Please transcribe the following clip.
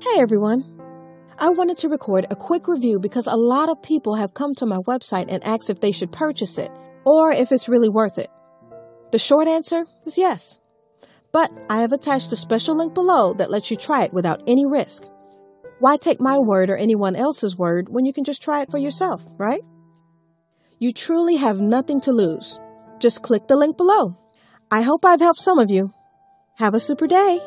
Hey everyone! I wanted to record a quick review because a lot of people have come to my website and asked if they should purchase it or if it's really worth it. The short answer is yes. But I have attached a special link below that lets you try it without any risk. Why take my word or anyone else's word when you can just try it for yourself, right? You truly have nothing to lose. Just click the link below. I hope I've helped some of you. Have a super day!